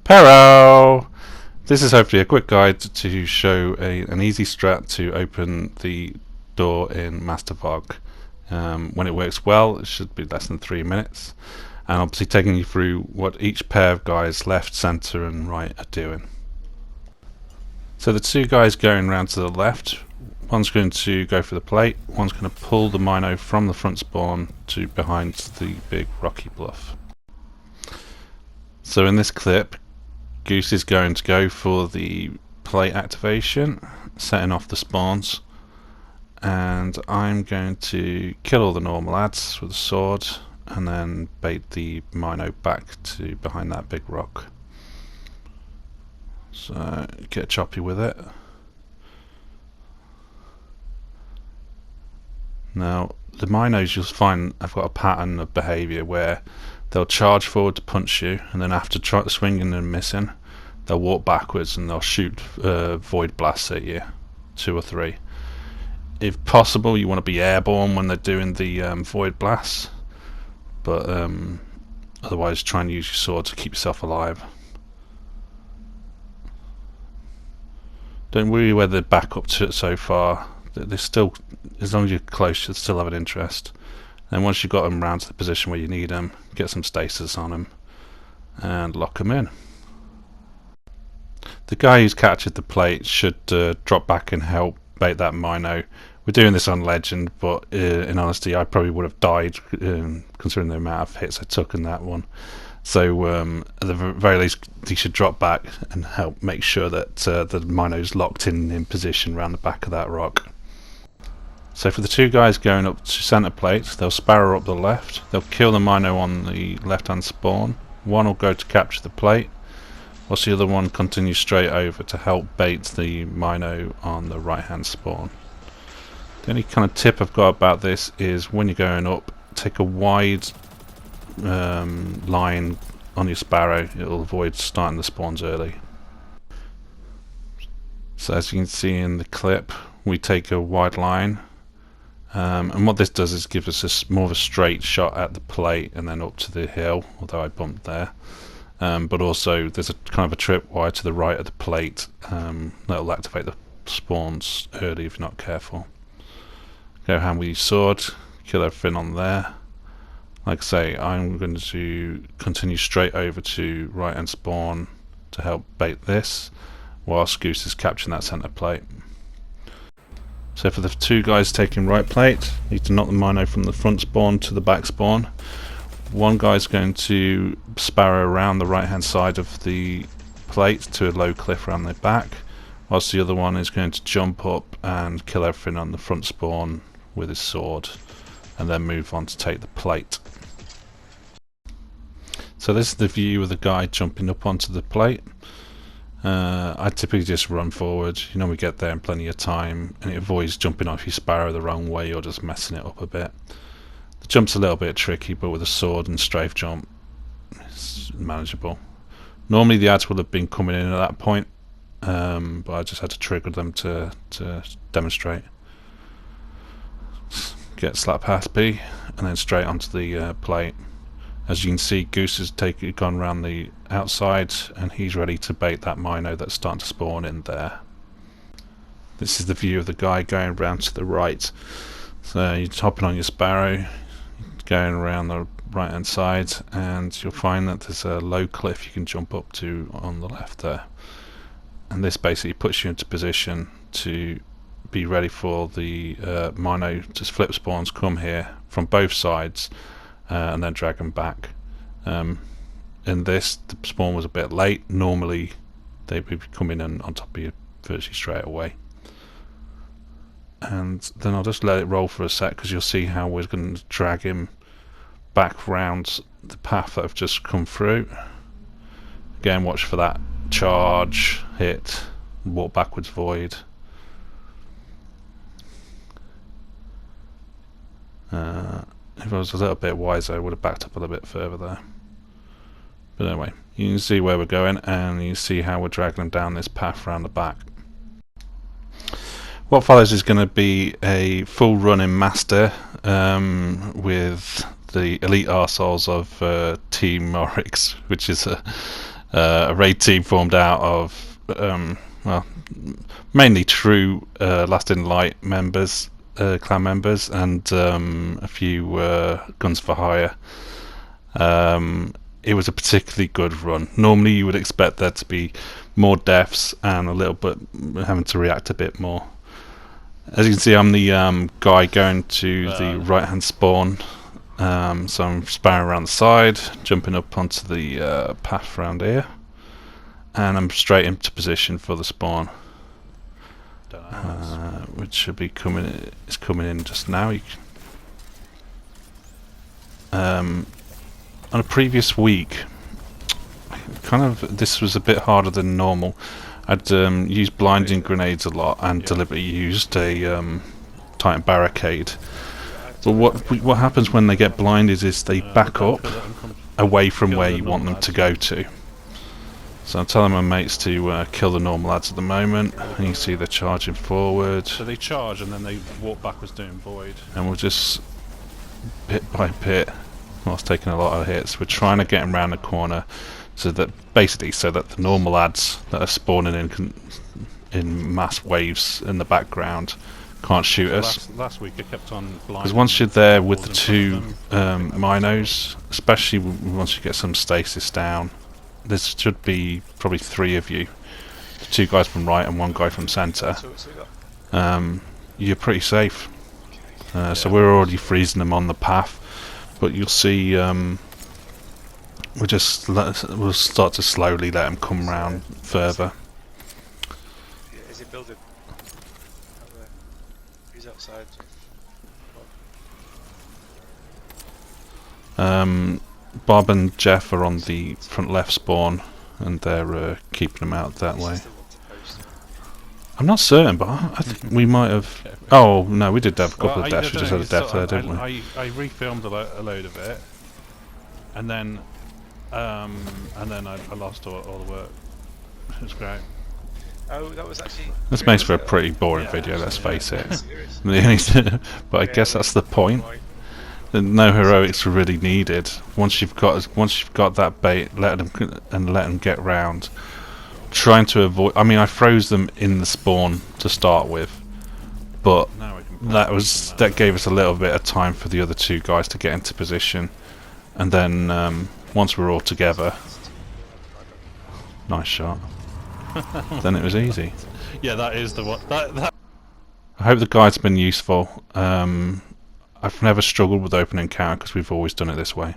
Pero! This is hopefully a quick guide to show an easy strat to open the door in MVoG. When it works well, it should be less than 3 minutes, and obviously taking you through what each pair of guys left, center and right are doing. So the two guys going round to the left, one's going to go for the plate, one's going to pull the Mino from the front spawn to behind the big rocky bluff. So in this clip, Goose is going to go for the plate activation, setting off the spawns, and I'm going to kill all the normal ads with a sword and then bait the Mino back to behind that big rock. So get choppy with it. Now the Minos, you'll find, I've got a pattern of behaviour where they'll charge forward to punch you, and then after swinging and missing, they'll walk backwards and they'll shoot void blasts at you, 2 or 3. If possible, you want to be airborne when they're doing the void blasts, but otherwise try and use your sword to keep yourself alive. Don't worry whether they're back up to it so far. They're still, as long as you're close, you'll still have an interest. And once you've got them round to the position where you need them, get some stasis on them and lock them in. The guy who's captured the plate should drop back and help bait that Mino. We're doing this on Legend, but in honesty I probably would have died considering the amount of hits I took in that one. So at the very least he should drop back and help make sure that the Mino's locked in position around the back of that rock. So for the two guys going up to centre plate, they'll sparrow up the left, they'll kill the Mino on the left hand spawn, one will go to capture the plate, whilst the other one continues straight over to help bait the Mino on the right hand spawn. The only kind of tip I've got about this is when you're going up, take a wide line on your sparrow, it'll avoid starting the spawns early. So as you can see in the clip, we take a wide line. And what this does is give us more of a straight shot at the plate and then up to the hill, although I bumped there. But also there's a kind of a tripwire to the right of the plate that'll activate the spawns early if you're not careful. Go hand with your sword, kill everything on there. Like I say, I'm going to continue straight over to right hand spawn to help bait this, whilst Goose is capturing that centre plate. So for the two guys taking right plate, need to knock the Mino from the front spawn to the back spawn. One guy's going to sparrow around the right hand side of the plate to a low cliff around the back, whilst the other one is going to jump up and kill everything on the front spawn with his sword, and then move on to take the plate. So this is the view of the guy jumping up onto the plate. I typically just run forward, you know, we get there in plenty of time, and it avoids jumping off your sparrow the wrong way or just messing it up a bit. The jump's a little bit tricky, but with a sword and strafe jump it's manageable. Normally the ads would have been coming in at that point, but I just had to trigger them to demonstrate. Get slap past B and then straight onto the plate. As you can see, Goose has gone around the outside and he's ready to bait that Mino that's starting to spawn in there. This is the view of the guy going round to the right. So you're hopping on your sparrow, going around the right hand side, and you'll find that there's a low cliff you can jump up to on the left there. And this basically puts you into position to be ready for the Mino to flip spawns, come here from both sides, and then drag them back. In this, the spawn was a bit late. Normally they would be coming in on top of you virtually straight away. And then I'll just let it roll for a sec, because you'll see how we're going to drag him back round the path that I've just come through. Again, watch for that charge, hit, walk backwards void. If I was a little bit wiser, I would have backed up a little bit further there. But anyway, you can see where we're going, and you see how we're dragging them down this path around the back. What follows is going to be a full run in Master with the elite arseholes of Team Oryx, which is a raid team formed out of well, mainly true Last in Light members, clan members, and a few guns for hire. It was a particularly good run. Normally you would expect there to be more deaths and a little bit having to react a bit more. As you can see, I'm the guy going to the right hand spawn, so I'm sparring around the side, jumping up onto the path around here, and I'm straight into position for the spawn, which should be coming. It's coming in just now. On a previous week, this was a bit harder than normal. I'd used blinding grenades a lot and deliberately used a Titan barricade. But what happens when they get blinded is they back up away from where you want them to go to. So I'm telling my mates to kill the normal lads at the moment. And you can see they're charging forward. So they charge and then they walk backwards doing void. And we'll just bit by bit, whilst taking a lot of hits, we're trying to get them round the corner. So that the normal lads that are spawning in mass waves in the background can't shoot us. Last week I kept on blind. Because once you're there with the two minos, especially once you get some stasis down, there should be probably 3 of you, 2 guys from right and 1 guy from centre. You're pretty safe. So we're already freezing them on the path, but you'll see. We'll start to slowly let them come round further. Is it building? Who's outside? Bob and Jeff are on the front left spawn, and they're keeping them out that way. I'm not certain, but I think we might have. Oh no, we did have a couple of deaths. We just had a death there, didn't we? I refilmed a load of it, and then I lost all the work. It was great. Oh, that was actually. This makes for a pretty boring video. Let's face it. But I guess that's the point. No heroics are really needed. Once you've got that bait, let them get round. Trying to avoid. I mean, I froze them in the spawn to start with, but that gave us a little bit of time for the other 2 guys to get into position, and then once we're all together, nice shot. Then it was easy. Yeah, that is the one. I hope the guide's been useful. I've never struggled with open encounter because we've always done it this way.